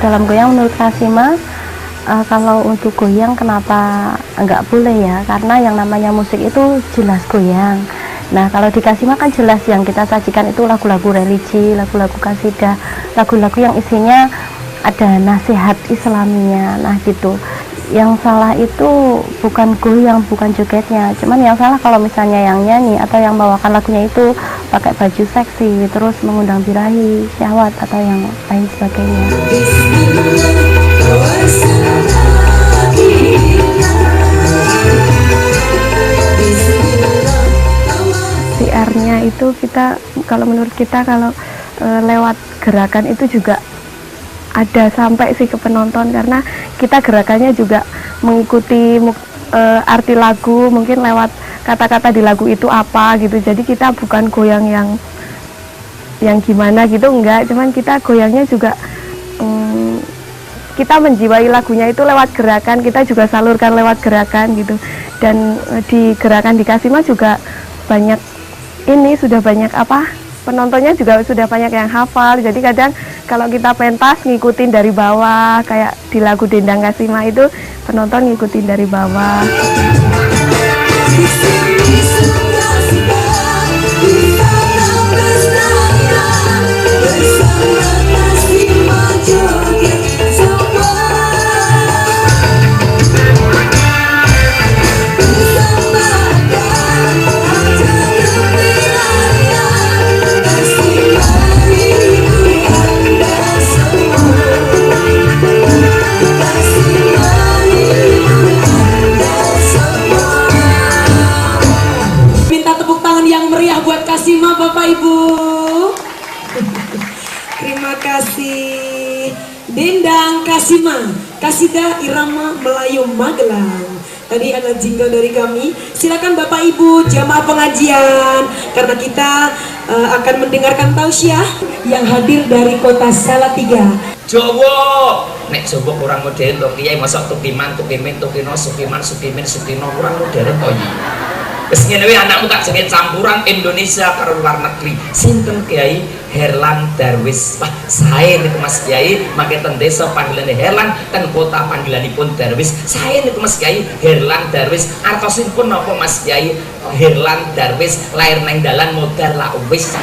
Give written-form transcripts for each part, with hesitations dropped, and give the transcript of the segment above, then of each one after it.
dalam goyang menurut Kasima, kalau untuk goyang kenapa enggak boleh ya? Karena yang namanya musik itu jelas goyang. Nah, kalau di Kasima kan jelas yang kita sajikan itu lagu-lagu religi, lagu-lagu kasidah, lagu-lagu yang isinya ada nasihat Islaminya. Nah, gitu. Yang salah itu bukan goyang, bukan jogetnya. Cuman yang salah kalau misalnya yang nyanyi atau yang bawakan lagunya itu pakai baju seksi, terus mengundang birahi, syahwat atau yang lain sebagainya. PR-nya itu kita, kalau menurut kita kalau lewat gerakan itu juga ada sampai sih ke penonton, karena kita gerakannya juga mengikuti arti lagu, mungkin lewat kata-kata di lagu itu apa gitu. Jadi kita bukan goyang yang gimana gitu, enggak, cuman kita goyangnya juga kita menjiwai lagunya itu lewat gerakan, kita juga salurkan lewat gerakan gitu. Dan di gerakan di Kasima juga banyak ini, sudah banyak penontonnya juga sudah banyak yang hafal. Jadi kadang kalau kita pentas ngikutin dari bawah, kayak di lagu Dendang Kasima itu penonton ngikutin dari bawah. Kasima Bapak Ibu. Terima kasih. Dendang Kasima, Kasidah Irama Melayu Magelang. Tadi ada jingle dari kami. Silakan Bapak Ibu jamaah pengajian, karena kita akan mendengarkan tausiah yang hadir dari kota Salatiga. Jawa, nek Jawa kurang modern to kiai, masa tukiman, tukimin, tukino, sukiman, sukimin, sukino kurang modern to iki. Wis ngene wae anakmu tak jenenge campuran Indonesia karo luar negeri. Sinten Kiai Herlan Darwis. Wah, sae niku Mas Kiai, mangke ten desa panggilane Herlan, ten kota panggilanipun Darwis. Sae niku Mas Kiai Herlan Darwis. Artosipun napa Mas Kiai Herlan Darwis, lair nang dalan modar lak wis.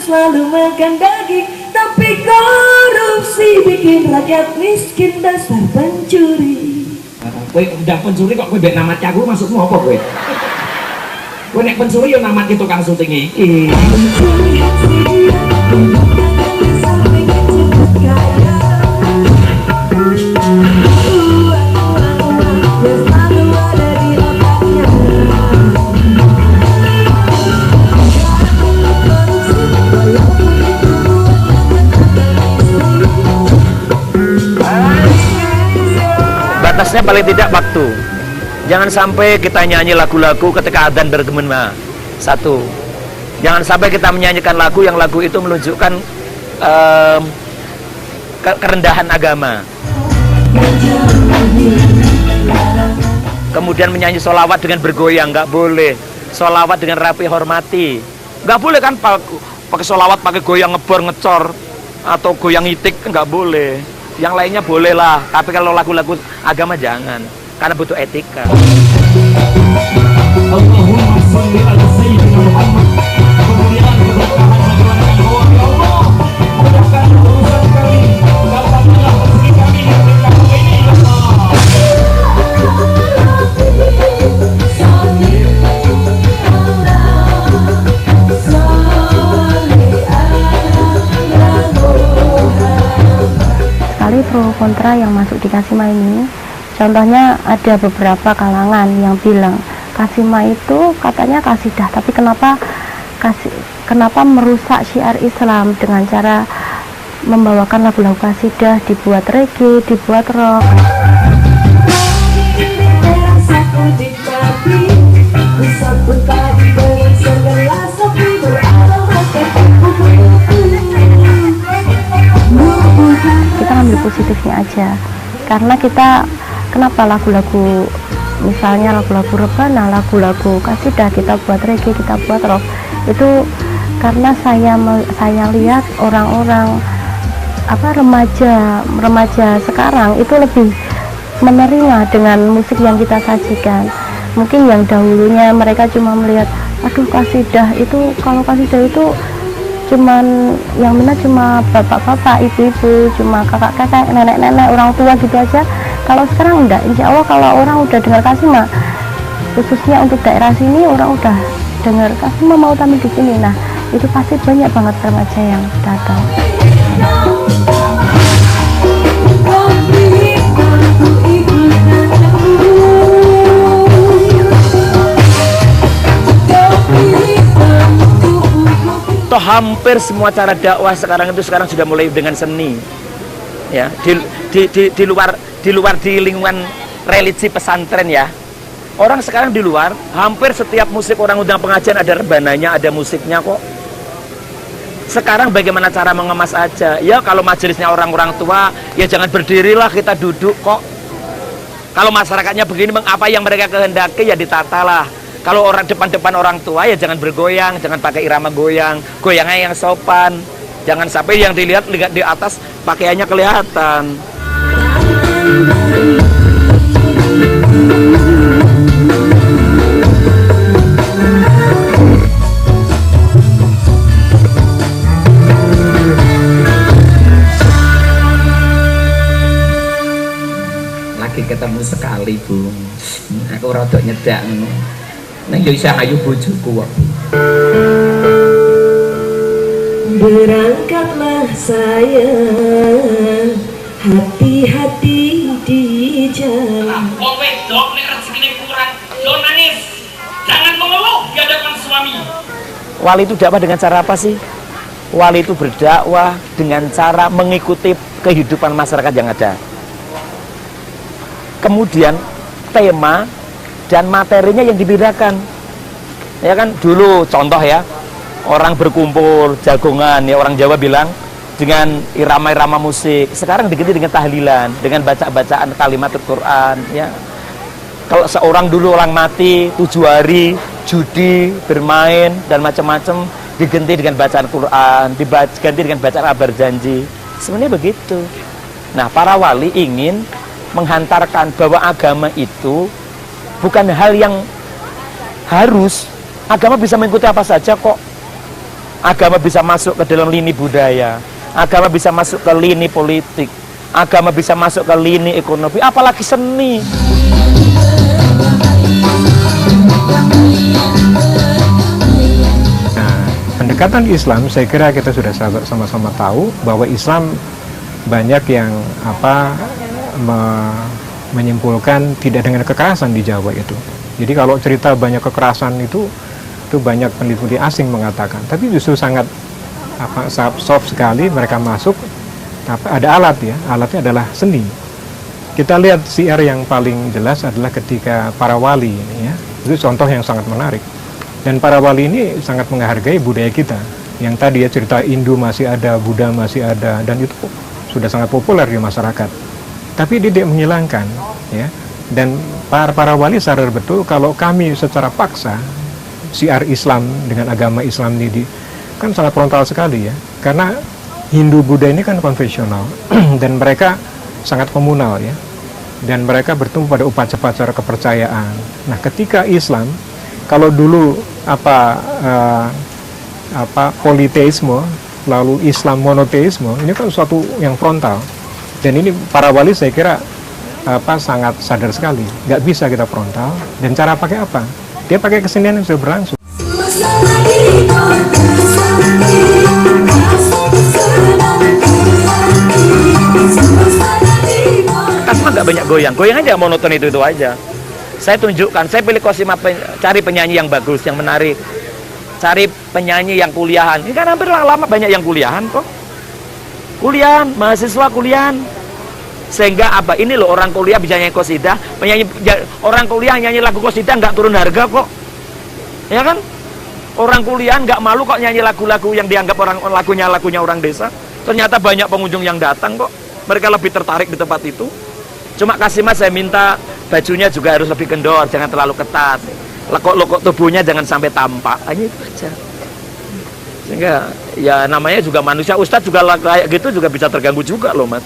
Selalu makan daging, tapi korupsi bikin rakyat miskin, dasar pencuri. Kowe udah pencuri kok kowe mbek namati aku, maksudmu apa kowe? Kowe nek pencuri yo namati tukang syuting iki. Batasnya paling tidak waktu. Jangan sampai kita nyanyi lagu-lagu ketika adzan bergema. Satu, jangan sampai kita menyanyikan lagu yang lagu itu menunjukkan kerendahan agama. Kemudian menyanyi sholawat dengan bergoyang, nggak boleh. Sholawat dengan rapi hormati, nggak boleh kan pakai sholawat pakai goyang ngebor ngecor atau goyang itik, nggak boleh. Yang lainnya boleh lah, tapi kalau lagu-lagu agama jangan, karena butuh etika. Allahumma sholli ala sayyidina Muhammad. Kemuliaan keberkahan bagi ya Allah. Mudahkan urusan kami, dapatlah rezeki kami yang dekat ini ya Allah. Sekali pro kontra yang masuk di Kasima ini, contohnya ada beberapa kalangan yang bilang Kasima itu katanya kasidah, tapi kenapa merusak syiar Islam dengan cara membawakan lagu-lagu kasidah, dibuat reggae, dibuat rock. Kita ambil positifnya aja, karena kita kenapa lagu-lagu misalnya lagu-lagu rebana, lagu-lagu kasidah kita buat reggae, kita buat rock, itu karena saya lihat orang-orang remaja sekarang itu lebih menerima dengan musik yang kita sajikan. Mungkin yang dahulunya mereka cuma melihat, aduh kasidah itu, kalau kasidah itu cuman yang minat cuma bapak-bapak, ibu-ibu, cuma kakak-kakak, nenek-nenek, orang tua gitu aja. Kalau sekarang enggak, insya Allah kalau orang udah dengar Kasima, khususnya untuk daerah sini, orang udah dengar Kasima mau tampil di sini, nah itu pasti banyak banget remaja yang datang. Toh hampir semua cara dakwah sekarang sudah mulai dengan seni, ya, di luar di lingkungan religi pesantren ya. Orang sekarang di luar, hampir setiap musik orang undang pengajian ada rebananya, ada musiknya kok. Sekarang bagaimana cara mengemas aja? Ya kalau majelisnya orang-orang tua, ya jangan berdirilah, kita duduk kok. Kalau masyarakatnya begini, apa yang mereka kehendaki ya ditatalah. Kalau orang depan-depan orang tua ya jangan bergoyang, jangan pakai irama goyang, goyangnya yang sopan. Jangan sampai yang dilihat di atas pakaiannya kelihatan. Lagi ketemu sekali Bu, aku rada nyedak ngono. Neng yo isa ayu bojoku kok. Berangkatlah sayang, hati-hati di jalan. Wong wedok nek rezekine kurang, yo nangis. Jangan mengeluh di hadapan suami. Wali itu dakwah dengan cara apa sih? Wali itu berdakwah dengan cara mengikuti kehidupan masyarakat yang ada. Kemudian tema dan materinya yang dibedakan. Ya kan dulu contoh ya, orang berkumpul jagongan ya, orang Jawa bilang dengan irama-irama musik. Sekarang diganti dengan tahlilan, dengan baca-bacaan kalimat Al-Qur'an ya. Kalau seorang dulu orang mati 7 hari judi, bermain dan macam-macam, diganti dengan bacaan Quran, diganti dengan bacaan kabar janji. Sebenarnya begitu. Nah, para wali ingin menghantarkan bahwa agama itu bukan hal yang harus. Agama bisa mengikuti apa saja kok. Agama bisa masuk ke dalam lini budaya, agama bisa masuk ke lini politik, agama bisa masuk ke lini ekonomi, apalagi seni. Nah, pendekatan Islam saya kira kita sudah sama-sama tahu bahwa Islam banyak yang menyimpulkan tidak dengan kekerasan di Jawa itu. Jadi kalau cerita banyak kekerasan itu banyak peneliti asing mengatakan, tapi justru sangat soft sekali mereka masuk. Ada alat ya, alatnya adalah seni. Kita lihat siar yang paling jelas adalah ketika para wali ini ya, itu contoh yang sangat menarik. Dan para wali ini sangat menghargai budaya kita. Yang tadi ya cerita Hindu masih ada, Buddha masih ada, dan itu sudah sangat populer di masyarakat. Tapi dia tidak menghilangkan ya. Dan para wali sadar betul kalau kami secara paksa siar Islam dengan agama Islam ini kan sangat frontal sekali ya, karena Hindu Buddha ini kan konvensional dan mereka sangat komunal ya, dan mereka bertumbuh pada upacara kepercayaan. Nah, ketika Islam, kalau dulu politeisme lalu Islam monoteisme, ini kan suatu yang frontal, dan ini para wali saya kira sangat sadar sekali, nggak bisa kita frontal. Dan cara pakai apa? Dia pakai kesenian yang sudah berlangsung. Kasma nggak banyak goyang, goyang aja monoton itu aja. Saya tunjukkan, saya pilih Kasma cari penyanyi yang bagus, yang menarik, cari penyanyi yang kuliahan. Ini kan hampir lama banyak yang kuliahan kok, kuliahan, mahasiswa kuliahan. Sehingga apa? Ini loh orang kuliah bisa nyanyi qasidah, penyanyi orang kuliah nyanyi lagu qasidah nggak turun harga kok, ya kan? Orang kuliah nggak malu kok nyanyi lagu-lagu yang dianggap lagunya orang desa. Ternyata banyak pengunjung yang datang kok. Mereka lebih tertarik di tempat itu. Cuma Kasima saya minta bajunya juga harus lebih kendor, jangan terlalu ketat. Lekuk-lekuk tubuhnya jangan sampai tampak. Hanya itu aja. Sehingga ya namanya juga manusia, ustadz juga kayak gitu juga bisa terganggu juga loh Mas.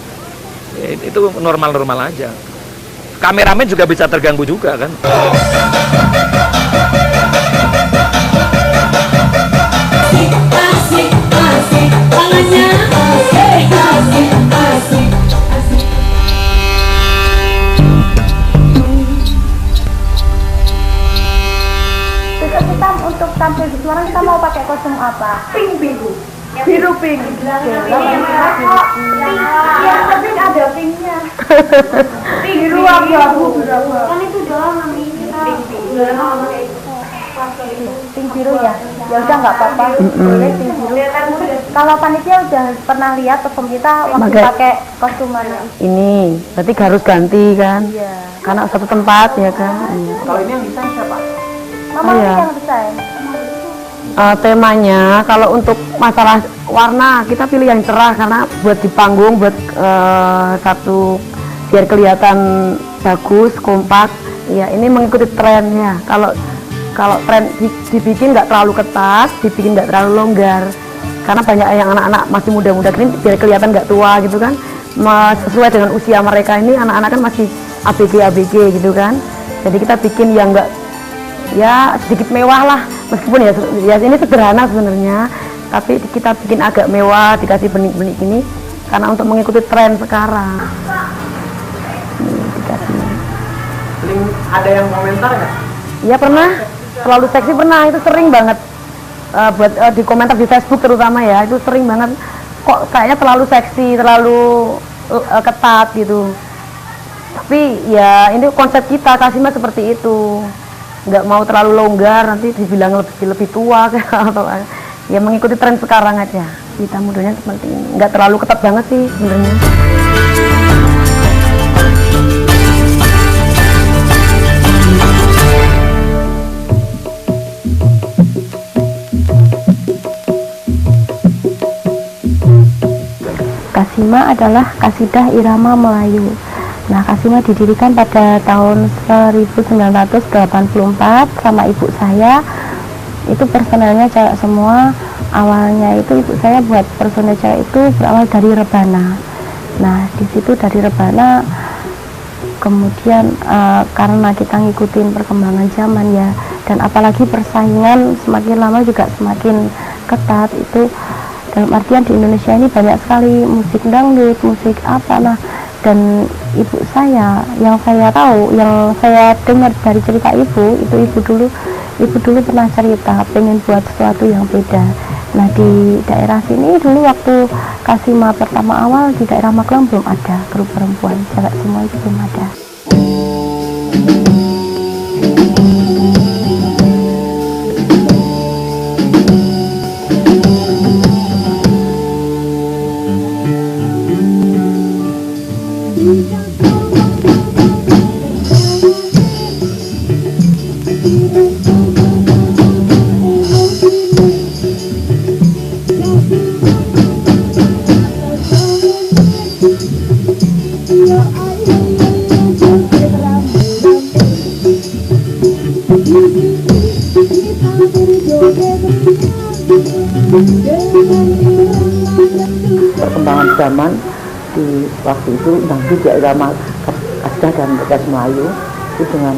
Itu normal-normal aja. Kameramen juga bisa terganggu juga kan. Asik, asik, tangannya asik, asik, asik. Besok kita untuk tampil di Semarang kita mau pakai kostum apa? Pink biru. Biru pink. Ya, tapi ada pinknya. Biru abu-abu. Kan itu doang namanya. Pink biru ya. Ya udah nggak apa-apa. Boleh pink biru. Kalau panitia udah pernah lihat perform kita waktu pakai kostum mana? Ini berarti harus ganti kan? Iya. Karena satu tempat ya kan. Kalau ini yang desain siapa? Mama Iya. yang desain. Temanya kalau untuk masalah warna kita pilih yang cerah karena buat di panggung buat satu biar kelihatan bagus kompak ya ini mengikuti tren ya kalau tren dibikin nggak terlalu ketat dibikin nggak terlalu longgar karena banyak yang anak-anak masih muda-muda ini biar kelihatan nggak tua gitu kan sesuai dengan usia mereka ini anak-anak kan masih ABG gitu kan jadi kita bikin yang nggak ya sedikit mewah lah meskipun ya ini sederhana sebenarnya tapi kita bikin agak mewah dikasih benik-benik ini karena untuk mengikuti tren sekarang ini dikasih Ada yang komentar nggak? ya pernah terlalu seksi pernah itu sering banget buat di komentar di Facebook terutama ya itu sering banget kok kayaknya terlalu seksi terlalu ketat gitu tapi ya ini konsep kita Kasima seperti itu nggak mau terlalu longgar nanti dibilang lebih tua atau ya mengikuti tren sekarang aja kita mudanya seperti ini nggak terlalu ketat banget sih sebenarnya. Kasima adalah kasidah irama Melayu. Nah, Kasima didirikan pada tahun 1984 sama ibu saya. Itu personelnya cewek semua. Awalnya itu ibu saya buat personel cewek itu berawal dari rebana. Nah, di situ dari rebana kemudian karena kita ngikutin perkembangan zaman ya, dan apalagi persaingan semakin lama juga semakin ketat itu. Dalam artian di Indonesia ini banyak sekali musik dangdut, musik apa nah. Dan ibu saya, yang saya tahu, yang saya dengar dari cerita ibu dulu pernah cerita pengen buat sesuatu yang beda. Nah di daerah sini dulu waktu Kasima pertama awal di daerah Magelang belum ada grup perempuan, cewek semua itu belum ada. Perkembangan zaman di waktu itu dangdut ya irama kasidah dan bekas Melayu itu dengan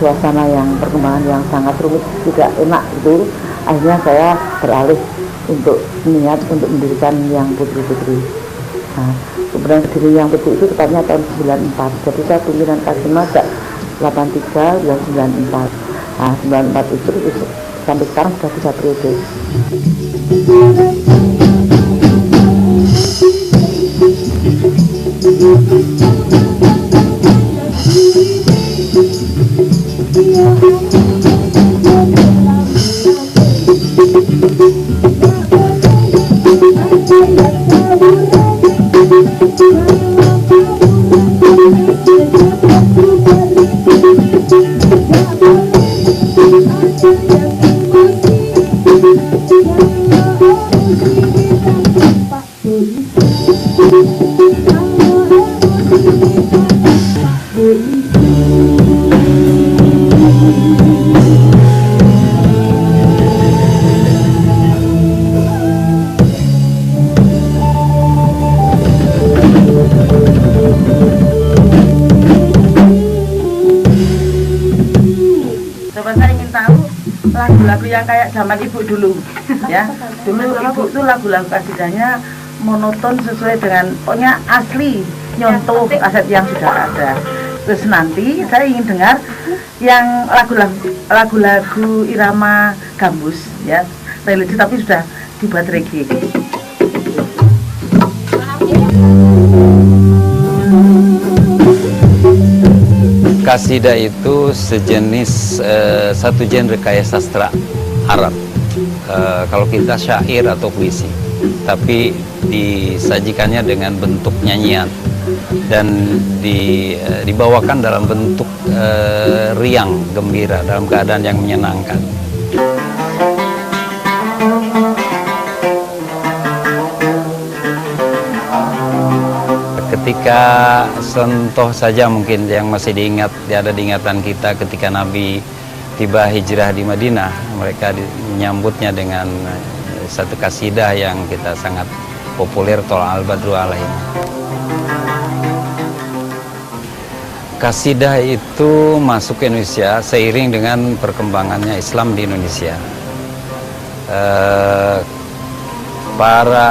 suasana yang perkembangan yang sangat rumit tidak enak itu akhirnya saya beralih untuk niat untuk mendirikan yang putri-putri. Nah, kemudian diri yang putri itu tepatnya tahun 94 jadi saya pimpinan Kasima sejak 83 dan 94. Nah 94 itu sampai sekarang sudah 3 periode. lagu-lagu yang kayak zaman ibu dulu ya. Dulu ibu tuh lagu-lagu kasidahnya monoton sesuai dengan pokoknya asli, nyontoh kaset yang sudah ada. Terus nanti saya ingin dengar yang lagu-lagu irama gambus ya, religi tapi sudah dibuat reggae. Kasidah itu sejenis satu genre kayak sastra Arab. Kalau kita syair atau puisi, tapi disajikannya dengan bentuk nyanyian dan dibawakan dalam bentuk riang, gembira, dalam keadaan yang menyenangkan. Ketika contoh saja mungkin yang masih ada diingatan kita ketika Nabi tiba hijrah di Madinah, mereka menyambutnya dengan satu kasidah yang kita sangat populer, Tola'al Badru Alaihim. Kasidah itu masuk ke Indonesia seiring dengan perkembangannya Islam di Indonesia.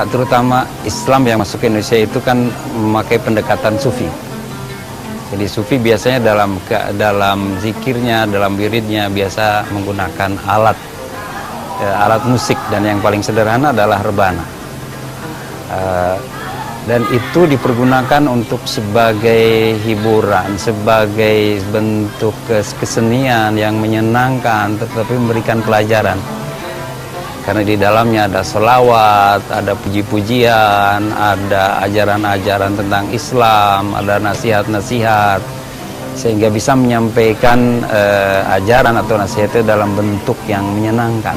Terutama Islam yang masuk ke Indonesia itu kan memakai pendekatan sufi. Jadi sufi biasanya dalam zikirnya, dalam wiridnya biasa menggunakan alat musik, dan yang paling sederhana adalah rebana. Dan itu dipergunakan untuk sebagai hiburan, sebagai bentuk kesenian yang menyenangkan tetapi memberikan pelajaran. Karena di dalamnya ada selawat, ada puji-pujian, ada ajaran-ajaran tentang Islam, ada nasihat-nasihat, sehingga bisa menyampaikan ajaran atau nasihat itu dalam bentuk yang menyenangkan,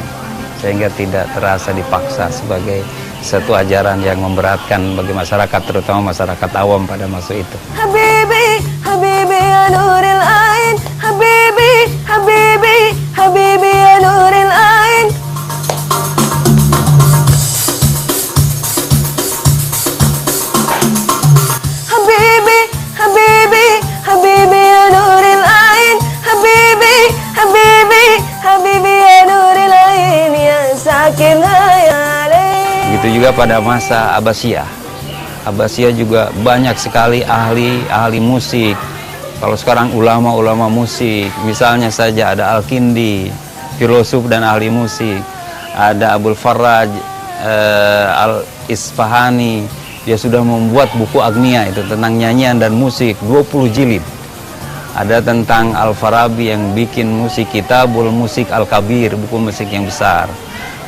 sehingga tidak terasa dipaksa sebagai satu ajaran yang memberatkan bagi masyarakat, terutama masyarakat awam pada masa itu. Habibi, Habibi ya nuril ain, Habibi, Habibi, Habibi ya nuril ain. Habibi, Habibi, Habibi ya nuril ain, Habibi, Habibi, Habibi ya nuril ain ya sakin hayalin. Begitu juga pada masa Abbasiyah. Abbasiyah juga banyak sekali ahli musik. Kalau sekarang ulama-ulama musik, misalnya saja ada Al-Kindi, filosof dan ahli musik. Ada Abul Faraj Al-Isfahani, dia sudah membuat buku Agnia itu tentang nyanyian dan musik, 20 jilid. Ada tentang Al-Farabi yang bikin musik Kitabul Musik Al-Kabir, buku musik yang besar.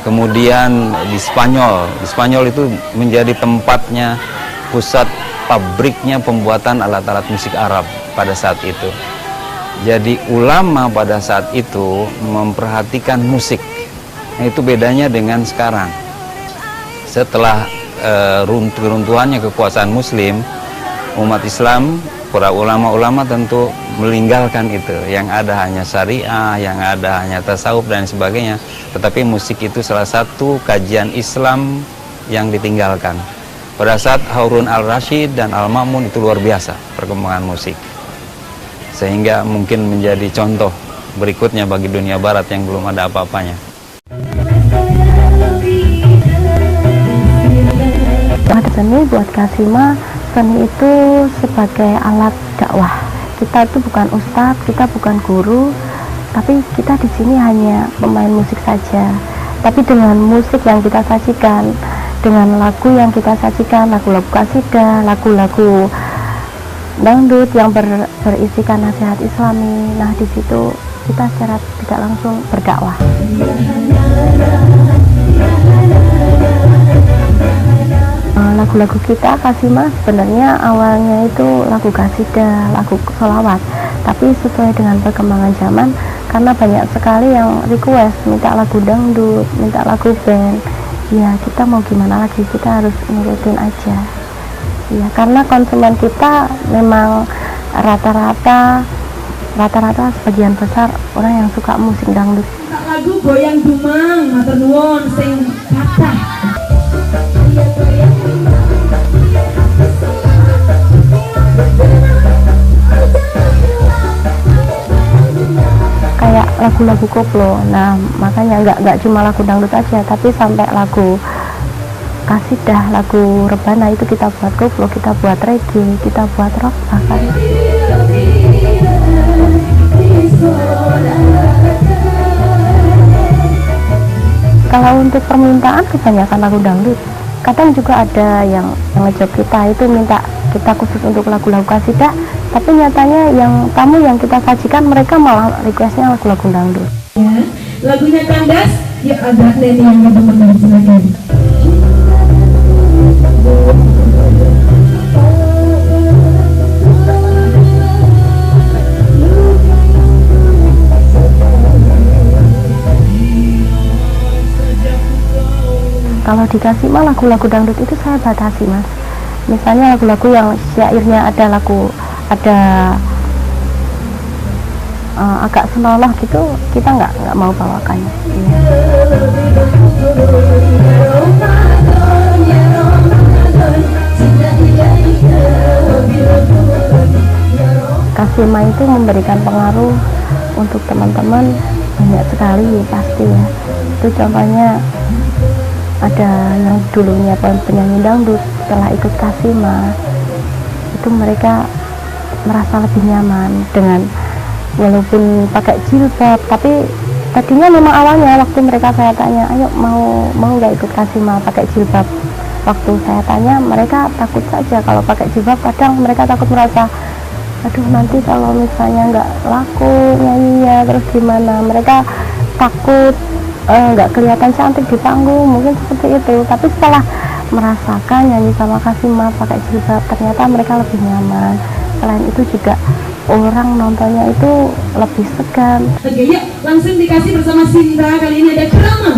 Kemudian di Spanyol itu menjadi tempatnya, pusat pabriknya pembuatan alat-alat musik Arab pada saat itu. Jadi ulama pada saat itu memperhatikan musik. Nah, itu bedanya dengan sekarang. Setelah runtuhannya kekuasaan Muslim, umat Islam, para ulama-ulama tentu meninggalkan itu. Yang ada hanya syariah, yang ada hanya tasawuf dan sebagainya. Tetapi musik itu salah satu kajian Islam yang ditinggalkan. Pada saat Harun al-Rashid dan Al-Ma'mun itu luar biasa perkembangan musik. Sehingga mungkin menjadi contoh berikutnya bagi dunia barat yang belum ada apa-apanya. Seni buat Kasima, seni itu sebagai alat dakwah. Kita itu bukan ustadz, kita bukan guru, tapi kita di sini hanya pemain musik saja. Tapi dengan musik yang kita sajikan, dengan lagu yang kita sajikan, lagu-lagu kasidah, lagu-lagu dangdut yang berisikan nasihat Islami, nah di situ kita secara tidak langsung berdakwah. Lagu-lagu kita Kasima sebenarnya awalnya itu lagu kasidah, lagu sholawat, tapi sesuai dengan perkembangan zaman, karena banyak sekali yang request minta lagu dangdut, minta lagu band, ya kita mau gimana lagi, kita harus nurutin aja ya, karena konsumen kita memang rata-rata sebagian besar orang yang suka musik dangdut. Lagu goyang dumang matur nuwun sing kathah. Kayak lagu-lagu koplo. Nah makanya nggak cuma lagu dangdut aja, tapi sampai lagu kasidah, lagu rebana itu kita buat koplo, kita buat reggae, kita buat rock bahkan. Kalau untuk permintaan kebanyakan lagu dangdut. Kadang juga ada yang ngejob kita itu minta kita khusus untuk lagu-lagu kasidah, tapi nyatanya yang tamu yang kita sajikan mereka malah requestnya lagu-lagu dangdut. Ya, lagunya Kandas, ya ada Neni yang mau teman-teman silakan. Kalau dikasih mah lagu-lagu dangdut itu saya batasi mas. Misalnya lagu-lagu yang syairnya ada agak senonoh gitu, kita nggak mau bawakan. Kasima itu memberikan pengaruh untuk teman-teman banyak sekali pasti ya. Itu contohnya ada yang dulunya penyanyi dangdut, setelah ikut Kasima itu mereka merasa lebih nyaman dengan walaupun pakai jilbab, tapi tadinya memang awalnya waktu mereka saya tanya, ayo mau nggak ikut Kasima pakai jilbab, waktu saya tanya mereka takut saja kalau pakai jilbab. Kadang mereka takut merasa, aduh nanti kalau misalnya nggak laku nyanyinya terus gimana, mereka takut nggak kelihatan cantik di panggung, mungkin seperti itu. Tapi setelah merasakan nyanyi sama Kasima pakai jilbab, ternyata mereka lebih nyaman. Selain itu juga orang nontonnya itu lebih segan. Oke, yuk langsung dikasih bersama Sinta. Kali ini ada Krama.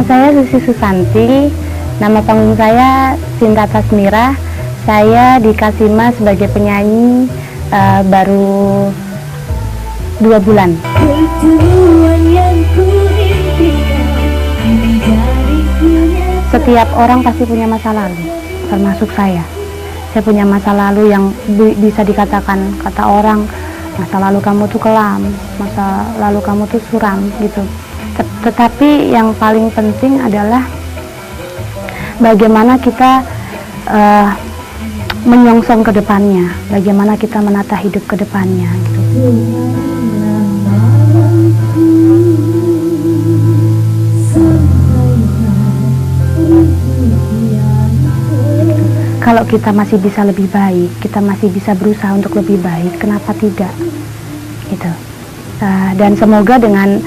Saya Susi Susanti, nama panggung saya Sinta Tasmira. Saya di Kasima sebagai penyanyi baru 2 bulan. Setiap orang pasti punya masa lalu, termasuk saya. Saya punya masa lalu yang bisa dikatakan, kata orang, masa lalu kamu tuh kelam, masa lalu kamu tuh suram gitu. Tetapi yang paling penting adalah bagaimana kita menyongsong ke depannya, bagaimana kita menata hidup ke depannya gitu. Kalau kita masih bisa lebih baik, kita masih bisa berusaha untuk lebih baik, kenapa tidak gitu. Dan semoga dengan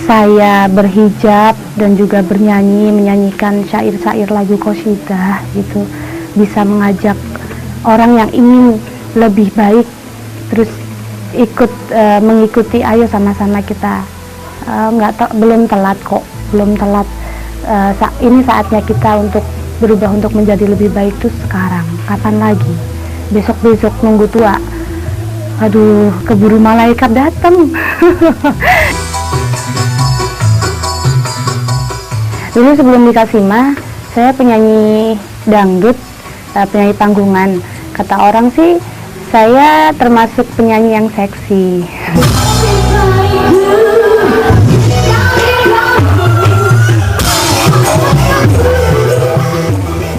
saya berhijab dan juga menyanyikan syair-syair lagu qasidah gitu, bisa mengajak orang yang ingin lebih baik terus ikut mengikuti. Ayo sama-sama kita, belum telat kok, belum telat. Ini saatnya kita untuk berubah, untuk menjadi lebih baik tuh sekarang. Kapan lagi? Besok-besok nunggu tua, aduh keburu malaikat datang. Dulu sebelum di Kasima, saya penyanyi dangdut, penyanyi panggungan. Kata orang sih, saya termasuk penyanyi yang seksi.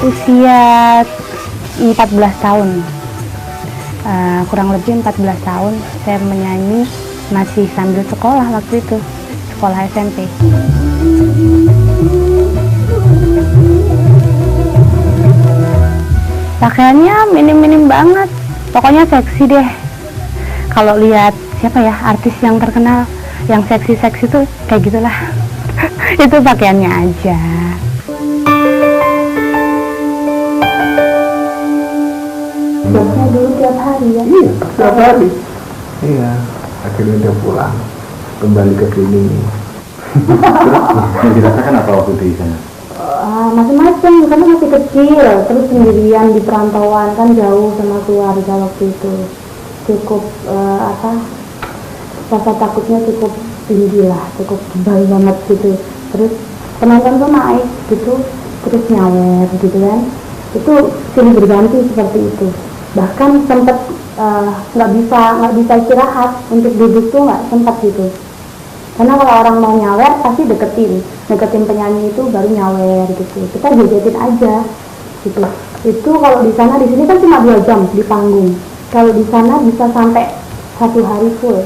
Usia 14 tahun, kurang lebih 14 tahun, saya menyanyi masih sambil sekolah waktu itu, sekolah SMP. Pakaiannya minim-minim banget, pokoknya seksi deh. Kalau lihat siapa ya artis yang terkenal, yang seksi-seksi tuh kayak gitulah. Itu pakaiannya aja. Biasanya dulu tiap hari ya? Iya, tiap hari. Iya, akhirnya dia pulang, kembali ke sini. Terus yang dirasakan apa waktu di sana? Macam-macam, karena masih kecil, terus sendirian di perantauan, kan jauh sama keluarga waktu itu. Cukup rasa takutnya cukup tinggi lah, cukup tebal banget gitu. Terus penonton tuh naik gitu, terus nyawer gitu kan. Itu silih berganti seperti itu. Bahkan sempat nggak bisa istirahat, untuk duduk tuh nggak sempat gitu. Karena kalau orang mau nyawer pasti deketin penyanyi itu baru nyawer gitu. Kita jogetin aja gitu. Itu kalau di sana, di sini kan cuma 2 jam di panggung. Kalau di sana bisa sampai 1 hari full.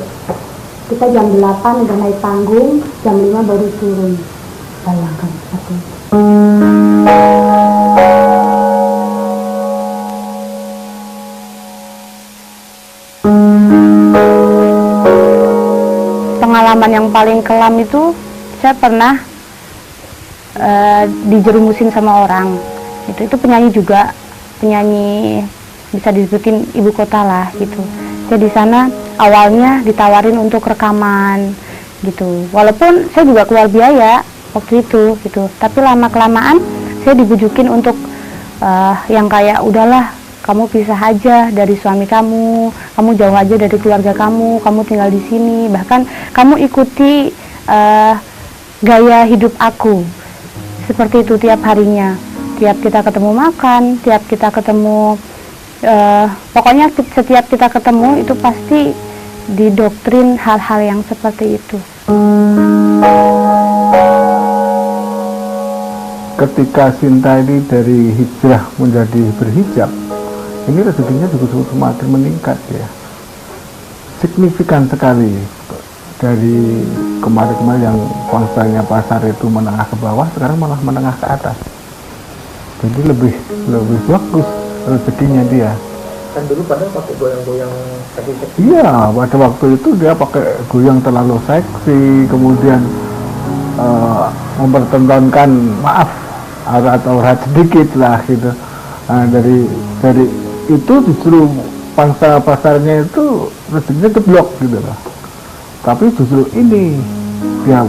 Kita jam 8 udah naik panggung, jam 5 baru turun. Bayangkan seperti itu. Pengalaman yang paling kelam itu saya pernah dijerumusin sama orang. Itu penyanyi juga, penyanyi bisa disebutin ibu kota lah gitu. Saya di sana awalnya ditawarin untuk rekaman gitu. Walaupun saya juga keluar biaya waktu itu gitu. Tapi lama kelamaan saya dibujukin untuk yang kayak udahlah, kamu pisah aja dari suami kamu jauh aja dari keluarga kamu tinggal di sini, bahkan kamu ikuti gaya hidup aku. Seperti itu tiap harinya, tiap kita ketemu makan, tiap kita ketemu, pokoknya setiap kita ketemu itu pasti didoktrin hal-hal yang seperti itu. Ketika Sinta ini dari hijrah menjadi berhijab, ini rezekinya juga semakin meningkat ya, signifikan sekali. Dari kemarin-kemarin yang bangsanya pasar itu menengah ke bawah, sekarang malah menengah ke atas. Jadi lebih bagus rezekinya dia. Kan dulu padahal pakai goyang-goyang seksi. Iya, pada waktu itu dia pakai goyang terlalu seksi, kemudian mempertontonkan maaf aurat sedikit lah gitu. Nah, dari itu justru pangsa pasarnya itu rezekinya jeblok gitu lah. Tapi justru ini dia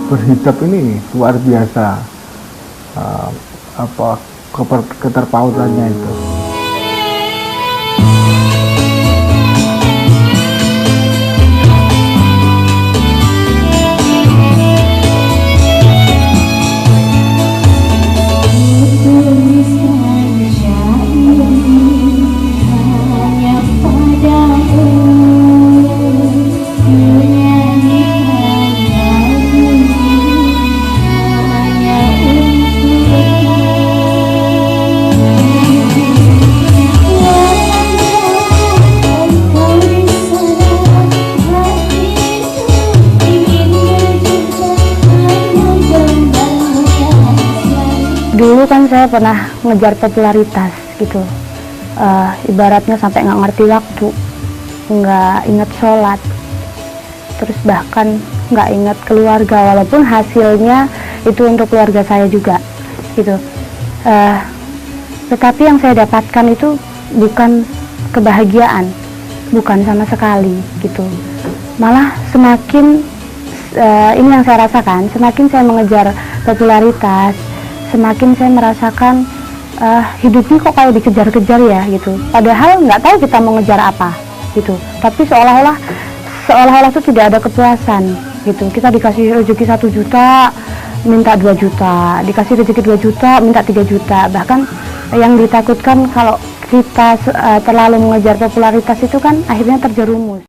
berhijab ini luar biasa, keterpautannya itu. Dulu kan saya pernah ngejar popularitas gitu, ibaratnya sampai nggak ngerti waktu, nggak inget sholat, terus bahkan nggak inget keluarga, walaupun hasilnya itu untuk keluarga saya juga gitu. Tetapi yang saya dapatkan itu bukan kebahagiaan, bukan sama sekali gitu. Malah semakin ini yang saya rasakan, semakin saya mengejar popularitas, semakin saya merasakan hidup ini kok kayak dikejar-kejar ya gitu. Padahal nggak tahu kita mau ngejar apa gitu. Tapi seolah-olah itu tidak ada kepuasan gitu. Kita dikasih rezeki 1 juta, minta 2 juta, dikasih rezeki 2 juta, minta 3 juta. Bahkan yang ditakutkan kalau kita terlalu mengejar popularitas itu kan akhirnya terjerumus.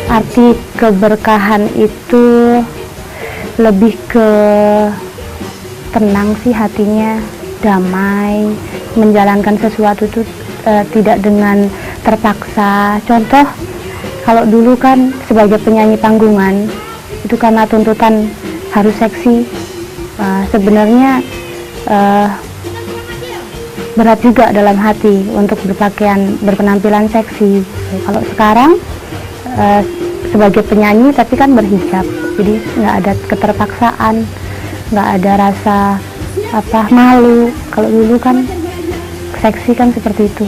Arti keberkahan itu lebih ke tenang sih hatinya, damai, menjalankan sesuatu itu tidak dengan terpaksa. Contoh, kalau dulu kan sebagai penyanyi panggungan itu karena tuntutan harus seksi, sebenarnya berat juga dalam hati untuk berpenampilan seksi. Kalau sekarang sebagai penyanyi tapi kan berhijab, jadi nggak ada keterpaksaan, nggak ada rasa malu. Kalau dulu kan seksi kan seperti itu.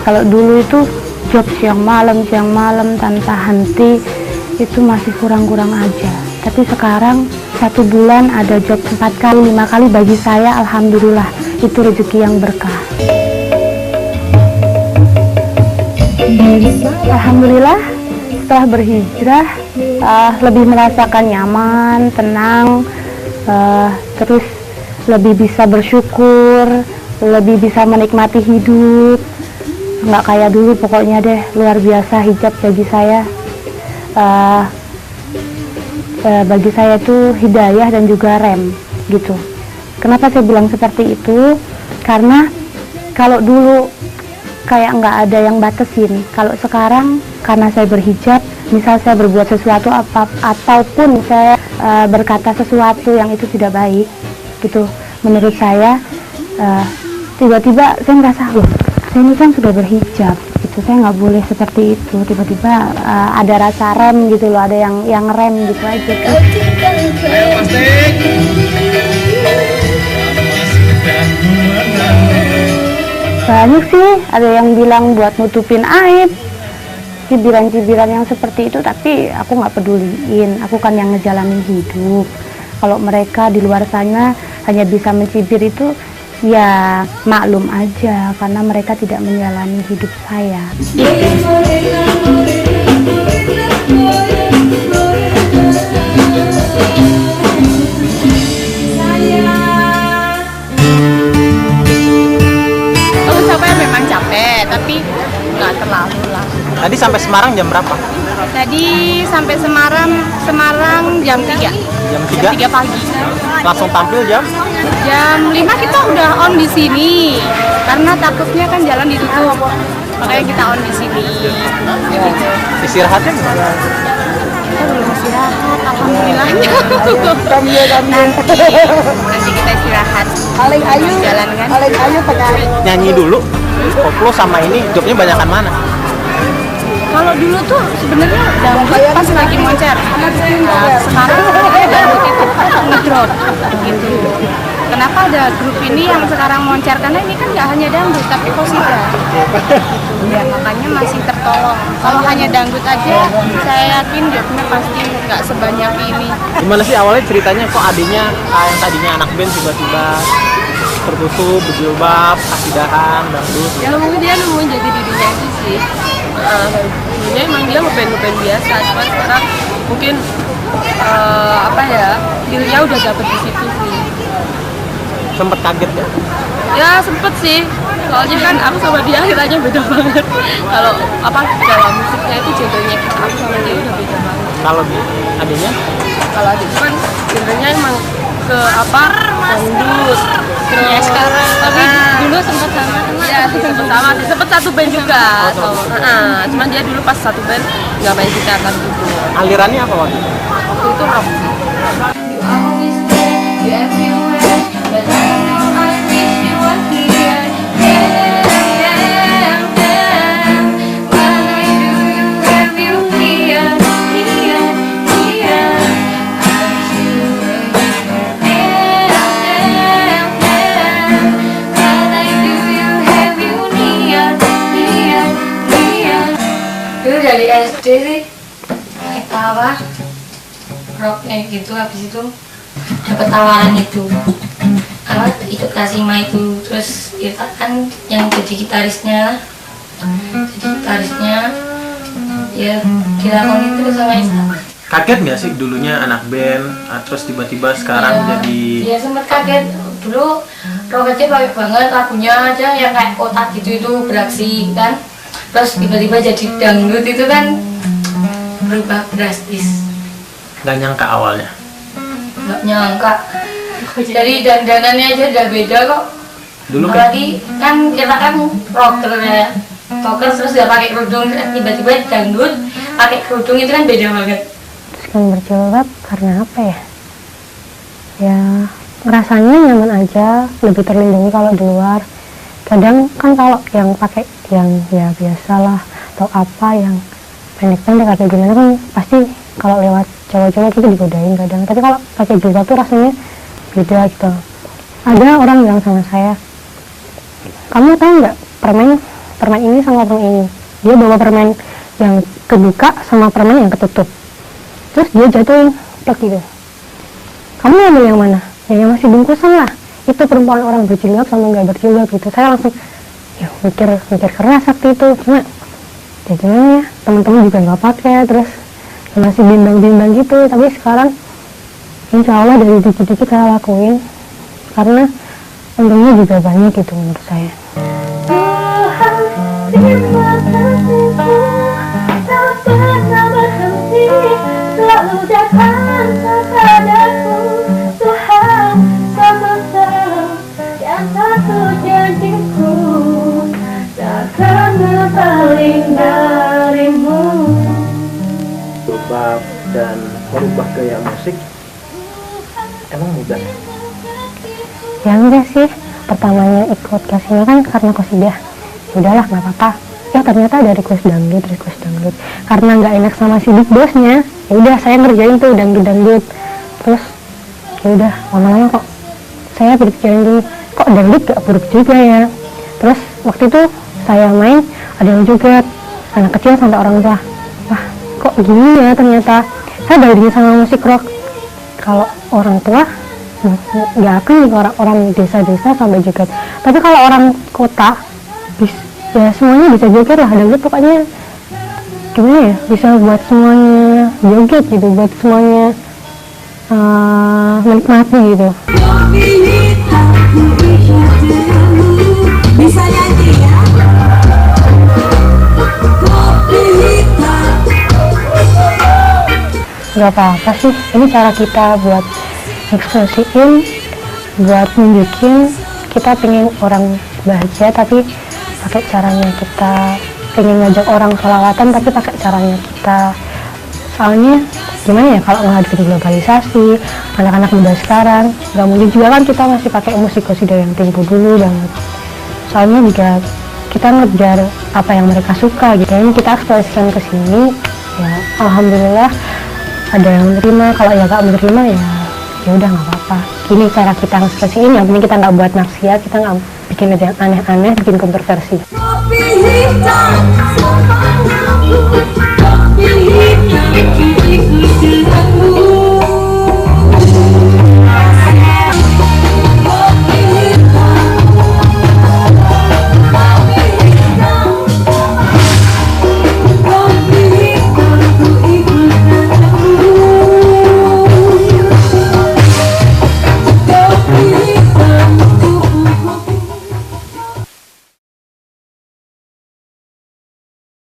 Kalau dulu itu job siang malam tanpa henti itu masih kurang-kurang aja. Tapi sekarang 1 bulan ada job 4 kali, 5 kali, bagi saya alhamdulillah itu rezeki yang berkah. Alhamdulillah setelah berhijrah lebih merasakan nyaman, tenang, terus lebih bisa bersyukur, lebih bisa menikmati hidup. Nggak kayak dulu, pokoknya deh luar biasa hijab bagi saya. Bagi saya itu hidayah dan juga rem gitu. Kenapa saya bilang seperti itu? Karena kalau dulu kayak nggak ada yang batasin. Kalau sekarang karena saya berhijab, misal saya berbuat sesuatu ataupun saya berkata sesuatu yang itu tidak baik gitu, menurut saya tiba-tiba saya merasa loh, saya ini kan sudah berhijab gitu, saya nggak boleh seperti itu. Tiba-tiba ada rasa rem gitu loh, ada yang rem gitu aja kan. Banyak sih, ada yang bilang buat nutupin aib, cibiran-cibiran yang seperti itu, tapi aku nggak peduliin, aku kan yang ngejalanin hidup. Kalau mereka di luar sana hanya bisa mencibir itu, ya maklum aja, karena mereka tidak menjalani hidup saya. Memang capek, tapi nggak terlalu lah. Tadi sampai Semarang jam berapa? Tadi sampai Semarang jam 3. Jam 3 pagi. Langsung tampil jam 5 kita udah on di sini. Karena takutnya kan jalan ditutup. Makanya kita on di sini. Gitu. Istirahatnya gimana? Kita belum istirahat, alhamdulillahnya. Nanti kita istirahat. Paling ayu jalan kan? Paling ayu pakai nyanyi dulu. Koplo sama ini jobnya banyakan mana? Kalau dulu tuh sebenarnya dangdut pas lagi moncer. Sekarang dangdut itu ngedrop gitu. Kenapa ada grup ini yang sekarang moncer? Karena ini kan nggak hanya dangdut tapi qasidah. Ya makanya masih tertolong. Kalau hanya dangdut aja, saya yakin jobnya pasti nggak sebanyak ini. Gimana sih awalnya ceritanya kok adiknya yang tadinya anak band tiba-tiba tertutup, berjilbab, kasidahan, dangdut? Ya mungkin dia nemuin jadi dirinya itu sih. Dulunya emang dia ngeband biasa, cuma sekarang mungkin dirinya udah dapet di situ sih. Sempet kaget ya? Ya sempet sih, soalnya kan aku sama dia akhirnya beda banget. Kalau dalam musiknya itu genrenya aku sama dia udah beda banget. Kalau adiknya? Kalau adik kan genrenya emang ke dangdut. Ya sekarang, tapi dulu sempat sama sempat satu band juga. Cuman dia dulu pas satu band nggak main gitar kan gitu. Alirannya apa waktu itu? Waktu itu rock. Dari SD sih kita rocknya gitu, habis itu dapat tawaran itu ikut Kasima itu, terus kita kan yang jadi gitarisnya ya dilakoni itu sama Intan. Kaget nggak sih dulunya anak band, terus tiba-tiba sekarang jadi? Ya sempat kaget, dulu rocknya baik banget, lagunya aja yang kayak kotak gitu itu beraksi kan. Terus tiba-tiba jadi dangdut itu kan berubah drastis. Gak nyangka awalnya? Gak nyangka. Dari dandanannya aja udah beda kok. Dulu apalagi kan kita kan rocker ya. token terus nggak pakai kerudung, tiba-tiba dangdut pakai kerudung itu kan beda banget. Terus kan berjilbab karena apa ya? Ya rasanya nyaman aja, lebih terlindungi kalau di luar. Kadang kan kalau yang pakai yang ya biasalah atau apa yang pendek-pendek atau gimana kan pasti kalau lewat cowok-cowok itu digodain kadang. Tapi kalau pakai jilbab tuh rasanya beda gitu. Ada orang bilang sama saya, kamu tahu nggak permen ini sama permen ini? Dia bawa permen yang kebuka sama permen yang ketutup. Terus dia jatuhin plek gitu. Kamu ambil yang mana? Ya yang masih bungkusan lah. Itu perempuan orang berjilbab sama nggak berjilbab gitu. Saya langsung ya mikir keras waktu itu. Cuma ya gimana ya, teman-teman juga nggak pakai, terus ya masih bimbang-bimbang gitu. Tapi sekarang insya Allah dari dikit-dikit saya lakuin karena untungnya juga banyak gitu menurut saya. Terima kasihku tak pernah berhenti, selalu datang kepadaku. Tuhan semesta dan satu janjiku, takkan berpaling darimu. Jilbab dan merubah gaya musik emang mudah? Ya enggak sih, pertamanya ikut kasihnya kan karena qasidah. Udahlah nggak apa-apa. Ya ternyata ada request dangdut. Karena nggak enak sama si big bossnya, ya udah saya ngerjain tuh dangdut. Terus ya udah lama-lama kok saya berpikiran gini, kok dangdut gak buruk juga ya. Terus waktu itu saya main, ada yang joget, anak kecil sampai orang tua. Wah kok gini ya ternyata. Saya balik sama musik rock. Kalau orang tua nggak akan nih orang desa-desa sampai joget. Tapi kalau orang kota ya semuanya bisa joget lah. Dangdut pokoknya gimana ya, bisa buat semuanya joget gitu, buat semuanya menikmati gitu. Bisa nyanyi ya? Gak apa-apa sih, ini cara kita buat ekspresiin, buat nunjukin kita pengen orang bahagia tapi pakai caranya kita, pengen ngajak orang sholawatan tapi pakai caranya kita. Soalnya gimana ya, kalau menghadapi globalisasi, anak-anak muda sekarang nggak mungkin juga kan kita masih pakai musik qasidah yang tempo dulu banget. Soalnya juga kita ngejar apa yang mereka suka gitu. Ini kita ekspresikan ke sini, ya alhamdulillah ada yang menerima. Kalau ya nggak menerima ya udah nggak apa-apa. Gini cara kita ekspresiin, yang penting kita nggak buat maksiat, kita nggak bikin yang aneh-aneh, bikin kontroversi. Kopi hitam